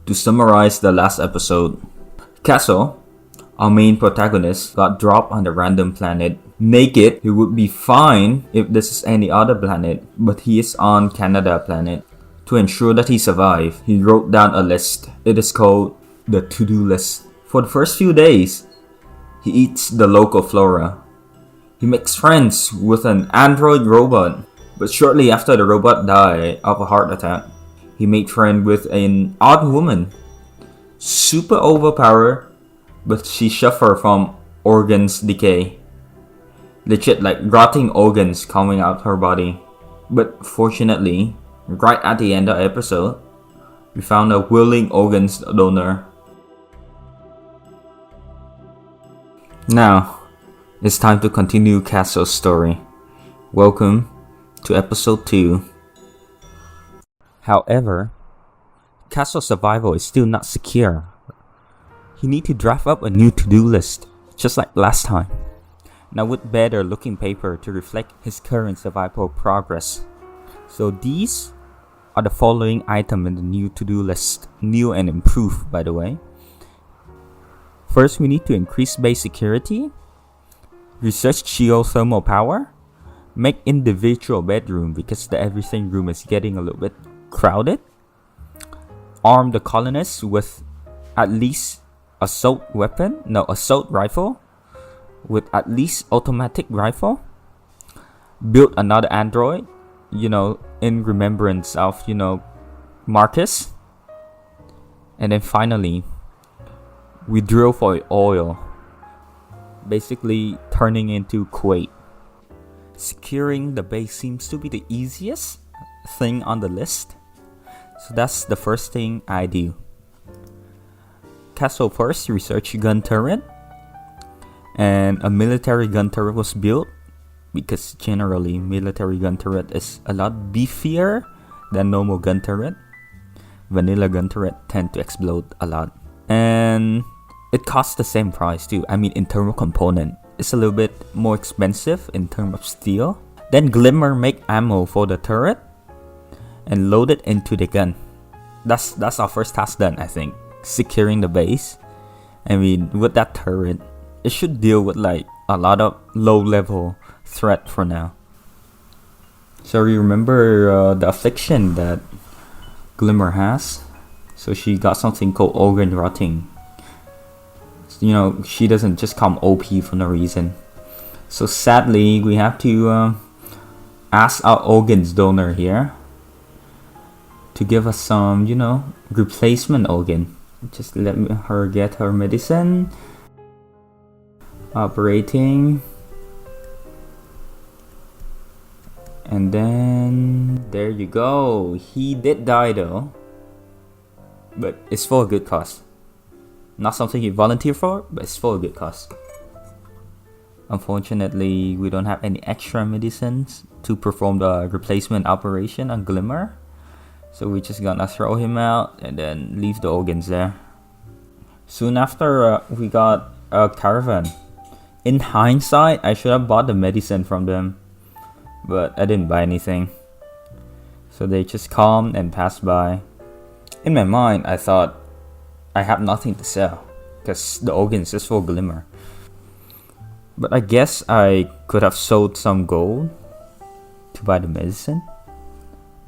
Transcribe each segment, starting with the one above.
To summarize the last episode, Castle, our main protagonist, got dropped on a random planet. Naked, he would be fine if this is any other planet, but he is on Canada planet. To ensure that he survived, he wrote down a list. It is called the to-do list. For the first few days, he eats the local flora. He makes friends with an android robot, but shortly after the robot died of a heart attack, he made friends with an odd woman. Super overpowered, but she suffered from organs decay. Legit like rotting organs coming out her body. But fortunately, right at the end of the episode, we found a willing organs donor. Now, it's time to continue Castle's story. Welcome to episode 2. However, Castle's survival is still not secure. He needs to draft up a new to-do list, just like last time. Now with better looking paper to reflect his current survival progress. So these are the following items in the new to-do list. New and improved, by the way. First, we need to increase base security, research geothermal power, make individual bedroom because the everything room is getting a little bit crowded, arm the colonists with at least assault rifle, with at least automatic rifle, build another android, in remembrance of, Marcus, and then finally, we drill for oil, basically turning into Kuwait. Securing the base seems to be the easiest thing on the list, so that's the first thing I do. Castle first research gun turret, and a military gun turret was built because generally military gun turret is a lot beefier than normal gun turret. Vanilla gun turret tend to explode a lot, and it costs the same price too. I mean, internal component it's a little bit more expensive in terms of steel. Then Glimmer make ammo for the turret and load it into the gun. That's our first task done, I think. Securing the base. I mean, with that turret, it should deal with like a lot of low level threat for now. So you remember the affliction that Glimmer has? So she got something called organ rotting. She doesn't just come OP for no reason. So sadly, we have to ask our organs donor here to give us some, replacement organ. Just let her get her medicine. Operating. And then, there you go. He did die though. But it's for a good cause. Not something he volunteered for, but it's for a good cause. Unfortunately, we don't have any extra medicines to perform the replacement operation on Glimmer. So we're just gonna throw him out and then leave the organs there. Soon after, we got a caravan. In hindsight, I should have bought the medicine from them, but I didn't buy anything. So they just come and pass by. In my mind, I thought I have nothing to sell because the organs is for Glimmer. But I guess I could have sold some gold to buy the medicine.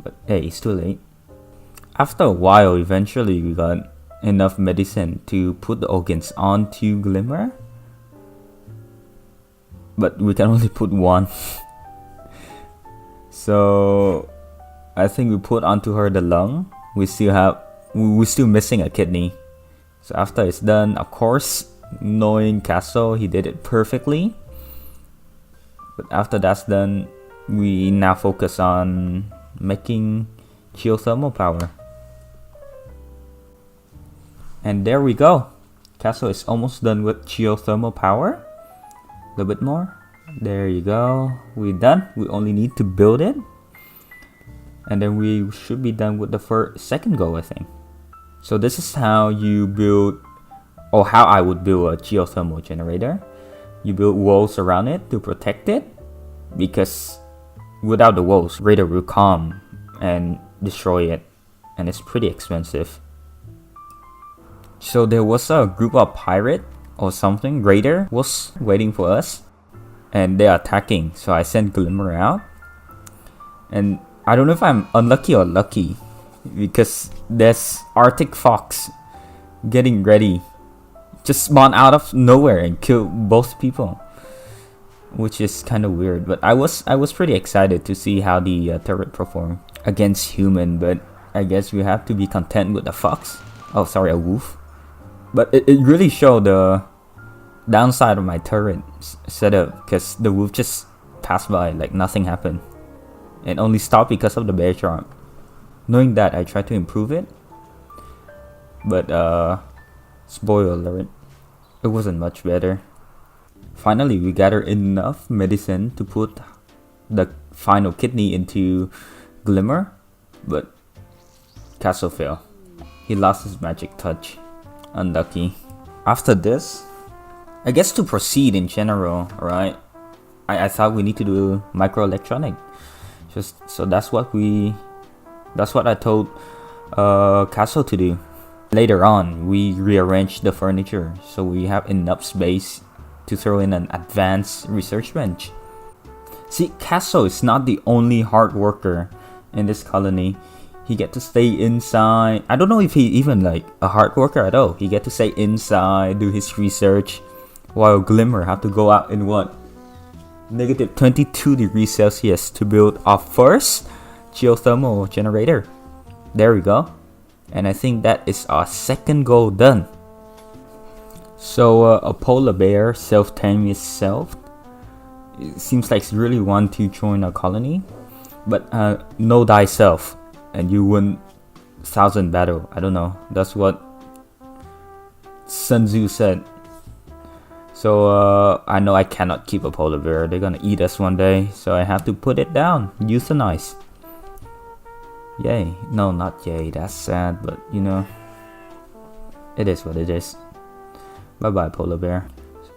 But hey, it's too late. After a while, eventually we got enough medicine to put the organs onto Glimmer. But we can only put one. So I think we put onto her the lung. We're still missing a kidney. So after it's done, of course, knowing Castle, he did it perfectly. But after that's done, we now focus on making geothermal power. And there we go. Castle is almost done with geothermal power. A little bit more. There you go. We're done. We only need to build it. And then we should be done with the second goal, I think. So this is how you build, or how I would build a geothermal generator. You build walls around it to protect it, because without the walls, Raider will come and destroy it, and it's pretty expensive. So there was a group of pirate or something, raider was waiting for us. And they're attacking, so I sent Glimmer out. And I don't know if I'm unlucky or lucky, because there's Arctic Fox getting ready, just spawn out of nowhere and kill both people, which is kind of weird. But I was pretty excited to see how the turret performed against human, but I guess we have to be content with a fox. Oh, sorry, a wolf. But it really showed the downside of my turret setup, because the wolf just passed by like nothing happened, and only stopped because of the bear trap. Knowing that, I tried to improve it, but spoiler alert, it wasn't much better. Finally, we gathered enough medicine to put the final kidney into Glimmer, but Castle failed. He lost his magic touch. Unlucky. After this, I guess to proceed in general, right? I thought we need to do microelectronic. So that's what I told Castle to do. Later on, we rearranged the furniture so we have enough space to throw in an advanced research bench. See, Castle is not the only hard worker in this colony. He get to stay inside. I don't know if he even like a hard worker at all. He get to stay inside, do his research, while Glimmer have to go out in what? Negative 22 degrees Celsius to build our first geothermal generator. There we go. And I think that is our second goal done. So a polar bear self-tame itself. It seems like it's really want to join our colony. But know thyself and you win 1,000 battle. I don't know. That's what Sun Tzu said. So I know I cannot keep a polar bear. They're gonna eat us one day. So I have to put it down. Euthanize. Yay. No, not yay. That's sad, but you know, it is what it is. Bye bye, polar bear.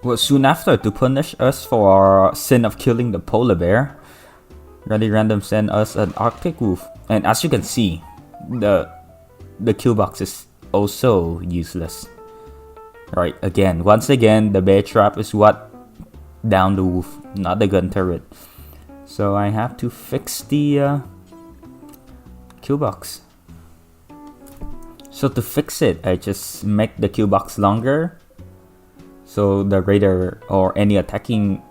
Well, soon after, to punish us for our sin of killing the polar bear, Randy Random sent us an Arctic wolf. And as you can see, the kill box is also useless. Right, once again, the bear trap is what downed the wolf, not the gun turret. So I have to fix the kill box. So to fix it, I just make the kill box longer, so the raider or any attacking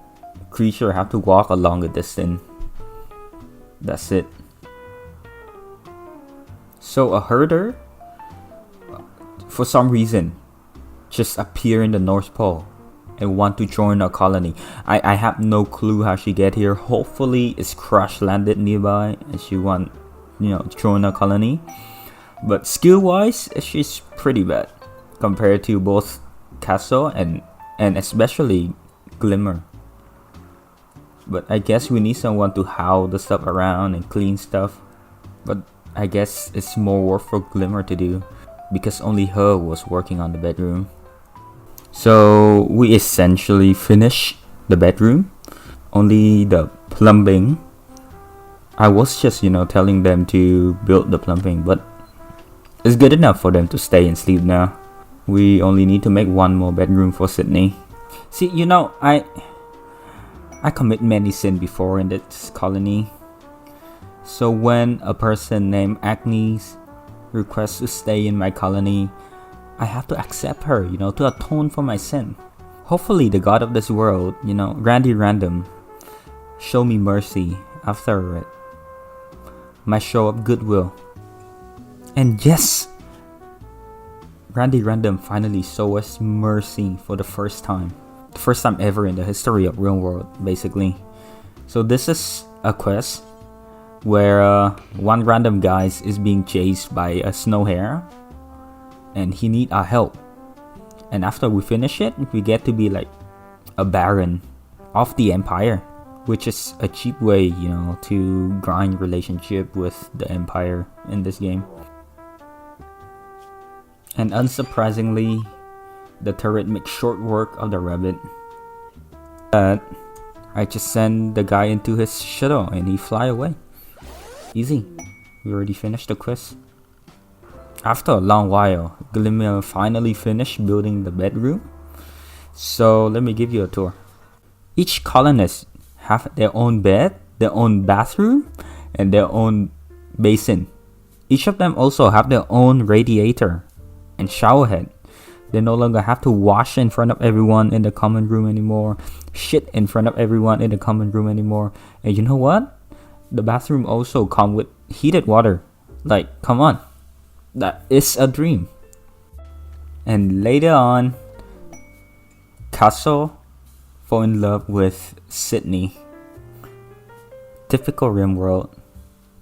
creature have to walk a longer distance. That's it. So a herder, for some reason, just appear in the North Pole and want to join our colony. I have no clue how she get here. Hopefully it's crash landed nearby and she want, you know, join our colony. But skill wise, she's pretty bad compared to both Castle and especially Glimmer. But I guess we need someone to haul the stuff around and clean stuff. But I guess it's more work for Glimmer to do, because only her was working on the bedroom. So we essentially finished the bedroom. Only the plumbing, I was just, you know, telling them to build the plumbing, but it's good enough for them to stay and sleep now. We only need to make one more bedroom for Sydney. See, you know, I commit many sins before in this colony. So when a person named Agnes requests to stay in my colony, I have to accept her, you know, to atone for my sin. Hopefully the God of this world, you know, Randy Random, show me mercy after my show of goodwill. And yes, Randy Random finally showed us mercy for the first time. The first time ever in the history of Rimworld, basically. So this is a quest where one random guy is being chased by a snow hare, and he need our help. And after we finish it, we get to be like a baron of the empire, which is a cheap way, you know, to grind relationship with the empire in this game. And unsurprisingly, the turret makes short work of the rabbit. But I just send the guy into his shuttle and he fly away. Easy. We already finished the quest. After a long while, Glimmer finally finished building the bedroom. So let me give you a tour. Each colonist have their own bed, their own bathroom, and their own basin. Each of them also have their own radiator and shower head. They no longer have to wash in front of everyone in the common room anymore, shit in front of everyone in the common room anymore. And you know what? The bathroom also come with heated water. Like, come on. That is a dream. And later on, Castle fall in love with Sydney. Typical Rimworld.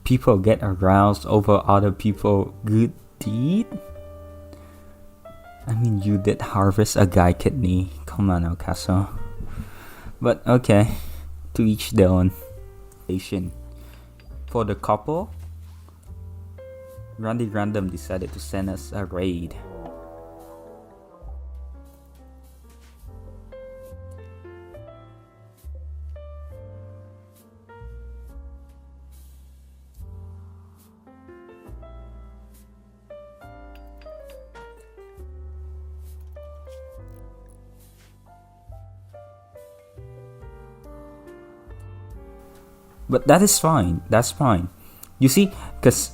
People get aroused over other people's good deed. I mean, you did harvest a guy kidney. Come on now, Castle. But okay, to each their own. For the couple, Randy Random decided to send us a raid. But that is fine. That's fine. You see, because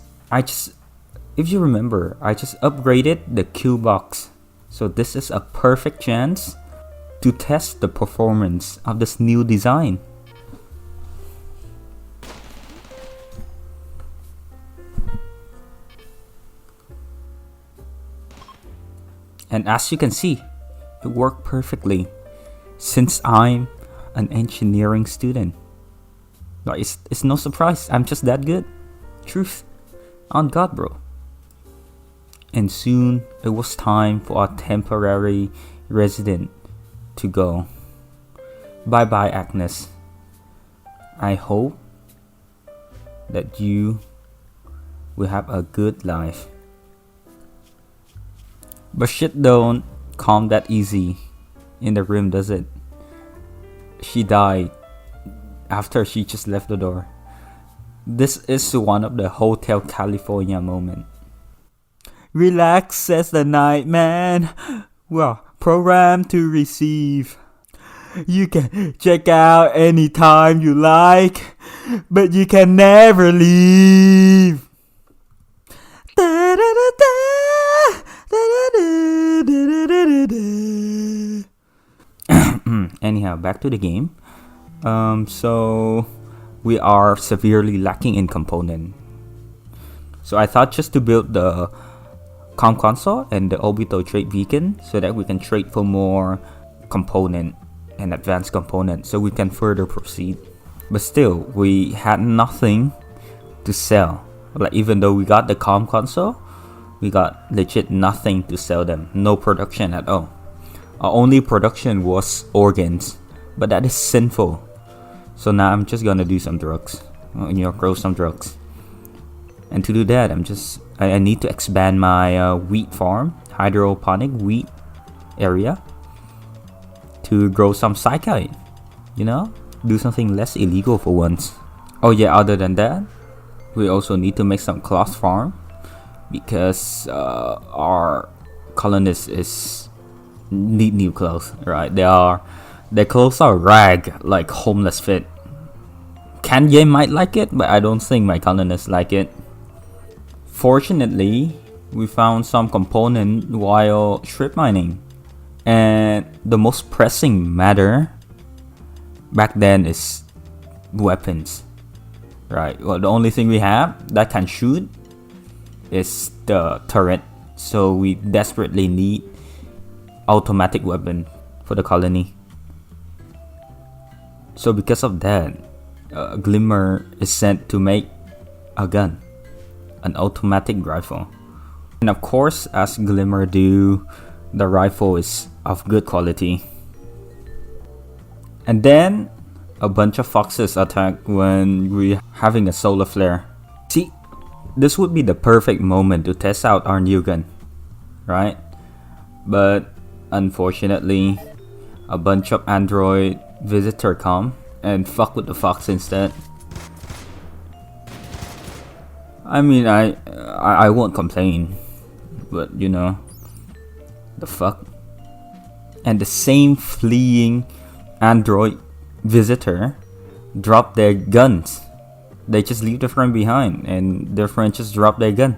if you remember, I just upgraded the Q box. So this is a perfect chance to test the performance of this new design. And as you can see, it worked perfectly since I'm an engineering student. Like, it's no surprise, I'm just that good. Truth. On God, bro. And soon, it was time for our temporary resident to go. Bye-bye, Agnes. I hope that you will have a good life. But shit don't come that easy in the room, does it? She died after she just left the door. This is one of the Hotel California moment. Relax, says the night man. Well, programmed to receive. You can check out anytime you like, but you can never leave. Anyhow, back to the game. So we are severely lacking in component. So I thought just to build the comm console and the Orbital trade beacon so that we can trade for more component and advanced component so we can further proceed. But still, we had nothing to sell. Like, even though we got the comm console, we got legit nothing to sell them. No production at all. Our only production was organs, but that is sinful. So now I'm just gonna do some drugs. Grow some drugs. And to do that, I need to expand my wheat farm, hydroponic wheat area, to grow some Skyline. Do something less illegal for once. Oh yeah, other than that, we also need to make some cloth farm because our colonists need new clothes, right? Their clothes are rag, like homeless fit. Kanye might like it, but I don't think my colonists like it. Fortunately, we found some component while strip mining. And the most pressing matter back then is weapons. Right, well, the only thing we have that can shoot is the turret. So we desperately need automatic weapon for the colony. So because of that, Glimmer is sent to make a gun, an automatic rifle. And of course, as Glimmer do, the rifle is of good quality. And then a bunch of foxes attack when we're having a solar flare. See, this would be the perfect moment to test out our new gun, right? But unfortunately, a bunch of android visitor come and fuck with the fox instead. I mean, I won't complain. but you know, the fuck. And the same fleeing android visitor dropped their guns. They just leave the friend behind, and their friend just dropped their gun.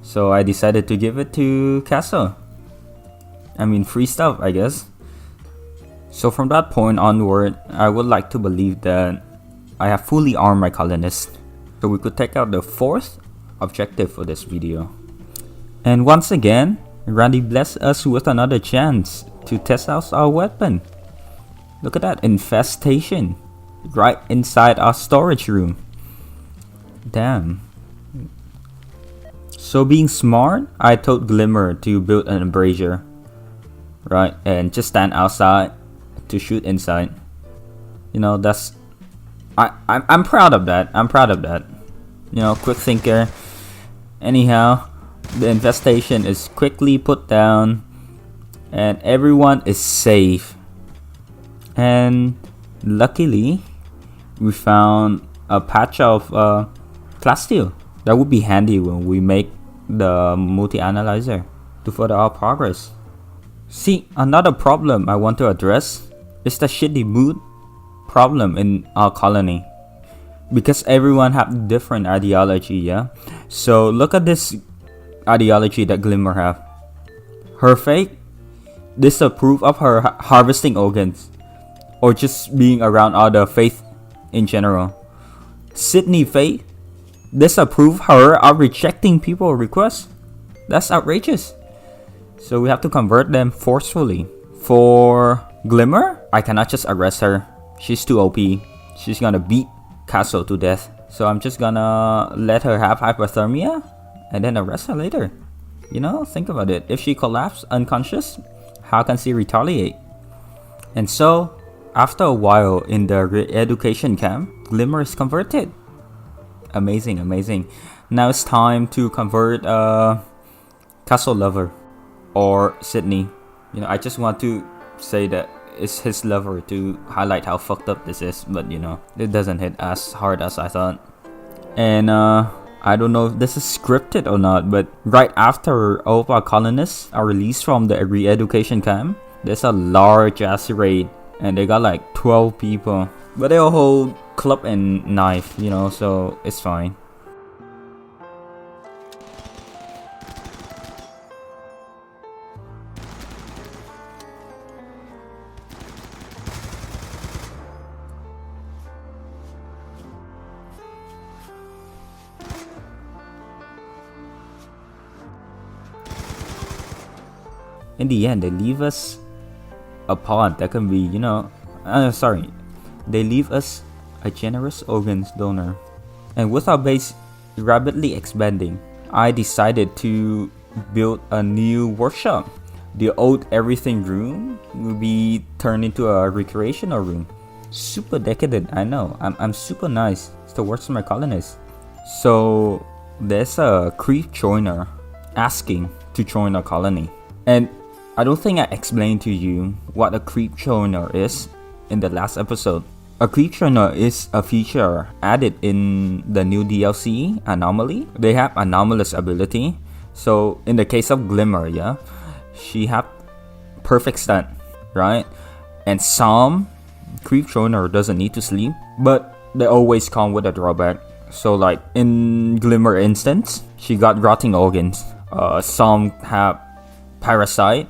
So I decided to give it to Castle. I mean, free stuff, I guess. So from that point onward, I would like to believe that I have fully armed my colonists. So we could take out the fourth objective for this video. And once again, Randy blessed us with another chance to test out our weapon. Look at that infestation right inside our storage room. Damn. So being smart, I told Glimmer to build an embrasure, right, and just stand outside to shoot inside. You know, that's I'm proud of that. I'm proud of that. You know, quick thinker. Anyhow, the infestation is quickly put down and everyone is safe. And luckily, we found a patch of plasteel that would be handy when we make the multi-analyzer to further our progress. See, another problem I want to address is the shitty mood problem in our colony, because everyone have different ideology, yeah? So look at this ideology that Glimmer have. Her fake disapprove of her harvesting organs or just being around other faith in general. Sydney faith disapprove her of rejecting people requests. That's outrageous. So we have to convert them forcefully. For Glimmer, I cannot just arrest her. She's too OP. She's gonna beat Castle to death. So I'm just gonna let her have hypothermia and then arrest her later. You know, think about it. If she collapsed unconscious, how can she retaliate? And so, after a while in the re-education camp, Glimmer is converted. Amazing, amazing. Now it's time to convert Castle Lover or Sydney. You know, I just want to say that it's his lover to highlight how fucked up this is, but you know, it doesn't hit as hard as I thought. And I don't know if this is scripted or not, but right after all of our colonists are released from the re-education camp, there's a large ass raid, and they got like 12 people, but they all hold club and knife, you know, so it's fine. In the end, they leave us a pod that can be, you know, they leave us a generous organs donor. And with our base rapidly expanding, I decided to build a new workshop. The old everything room will be turned into a recreational room. Super decadent, I know. I'm super nice towards my colonists. So there's a creep joiner asking to join our colony. And I don't think I explained to you what a creep joiner is in the last episode. A creep joiner is a feature added in the new DLC, Anomaly. They have anomalous ability. So in the case of Glimmer, yeah, she have perfect stun, right? And some creep joiner doesn't need to sleep, but they always come with a drawback. So like in Glimmer instance, she got rotting organs. Some have parasite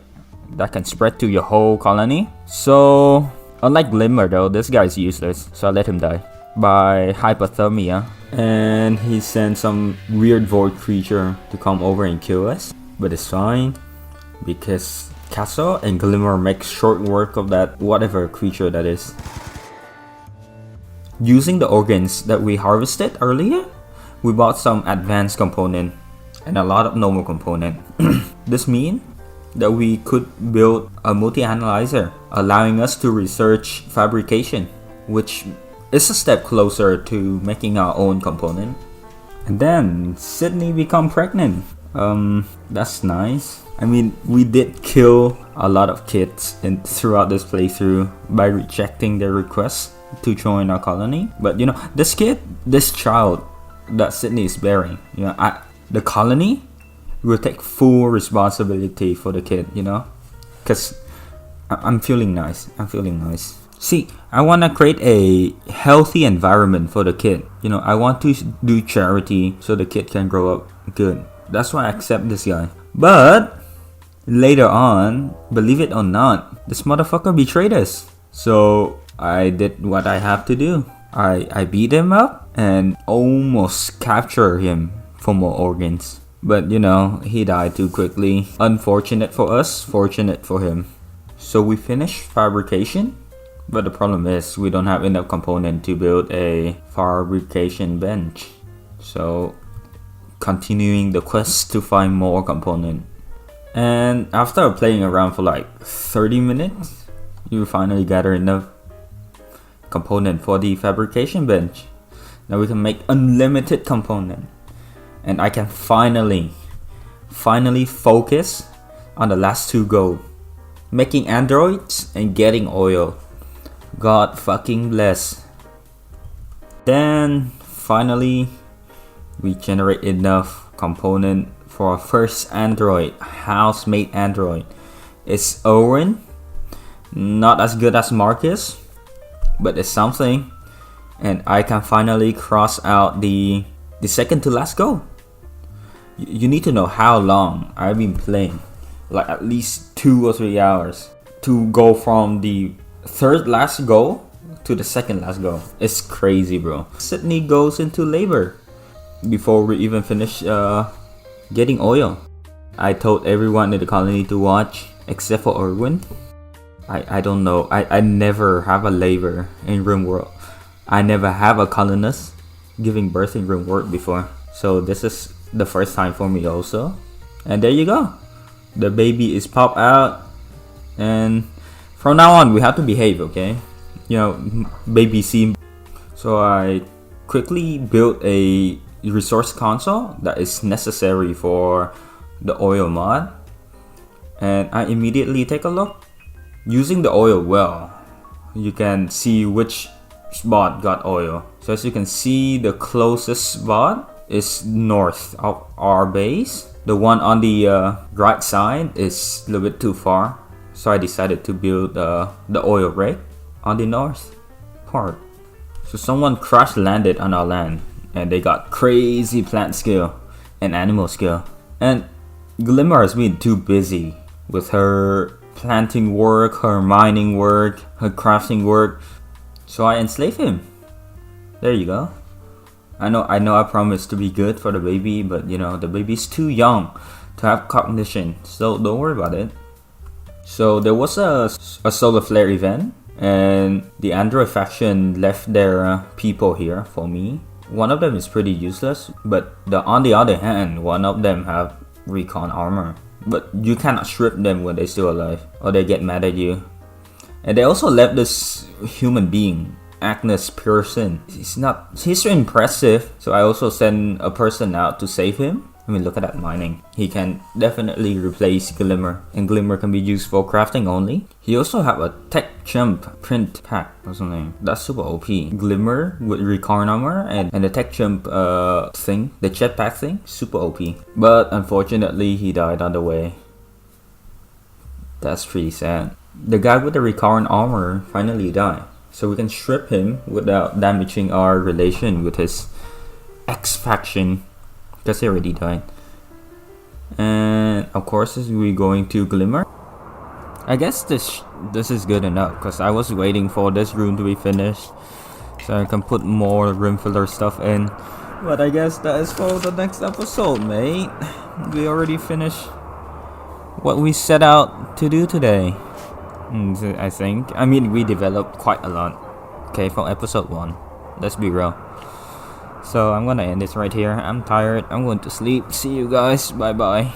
that can spread to your whole colony. So unlike Glimmer though, this guy is useless, so I let him die by hypothermia. And he sent some weird void creature to come over and kill us, but it's fine because Castle and Glimmer make short work of that whatever creature that is. Using the organs that we harvested earlier, we bought some advanced component and a lot of normal component. This means that we could build a multi-analyzer, allowing us to research fabrication, which is a step closer to making our own component. And then Sydney become pregnant. That's nice. I mean, we did kill a lot of kids throughout this playthrough by rejecting their requests to join our colony. But you know, this child that Sydney is bearing, you know, the colony will take full responsibility for the kid, you know? Because I'm feeling nice. See, I want to create a healthy environment for the kid. You know, I want to do charity so the kid can grow up good. That's why I accept this guy. But later on, believe it or not, this motherfucker betrayed us. So I did what I have to do. I beat him up and almost capture him for more organs. But you know, he died too quickly. Unfortunate for us, fortunate for him. So we finished fabrication, but the problem is we don't have enough component to build a fabrication bench. So continuing the quest to find more component. And after playing around for like 30 minutes, you finally gather enough component for the fabrication bench. Now we can make unlimited component. And I can finally focus on the last two goals. Making androids and getting oil. God fucking bless. Then finally we generate enough component for our first android, house-made android. It's Owen. Not as good as Marcus, but it's something. And I can finally cross out the second to last goal. You need to know how long I've been playing. Like at least 2 or 3 hours to go from the third last goal to the second last goal. It's crazy, bro. Sydney goes into labor before we even finish getting oil. I told everyone in the colony to watch except for Erwin. I don't know. I never have a labor in Rimworld. I never have a colonist giving birth in Rimworld before. So this is the first time for me also. And there you go. The baby is popped out. And from now on, we have to behave, okay? You know, baby scene. So I quickly built a resource console that is necessary for the oil mod. And I immediately take a look. Using the oil well, you can see which spot got oil. So as you can see, the closest spot is north of our base. The one on the right side is a little bit too far. So I decided to build the oil rig on the north part. So someone crash landed on our land and they got crazy plant skill and animal skill. And Glimmer has been too busy with her planting work, her mining work, her crafting work. So I enslaved him. There you go. I know I promised to be good for the baby, but you know, the baby's too young to have cognition. So don't worry about it. So there was a solar flare event and the Android faction left their people here for me. One of them is pretty useless, but on the other hand, one of them have recon armor. But you cannot strip them when they're still alive or they get mad at you. And they also left this human being, Agnes Pearson. He's impressive. So I also sent a person out to save him. I mean, look at that mining. He can definitely replace Glimmer, and Glimmer can be used for crafting only. He also have a tech jump print pack or something. That's super OP. Glimmer with recon armor and the tech jump thing, the jetpack thing, super OP. But unfortunately, he died on the way. That's pretty sad. The guy with the recon armor finally died. So we can strip him without damaging our relation with his ex-faction. Because he already died. And of course, we're going to Glimmer. I guess this is good enough. Because I was waiting for this room to be finished. So I can put more Rimfeller stuff in. But I guess that is for the next episode, mate. We already finished what we set out to do today. I think. I mean, we developed quite a lot. Okay, from episode 1. Let's be real. So I'm gonna end this right here. I'm tired. I'm going to sleep. See you guys. Bye bye.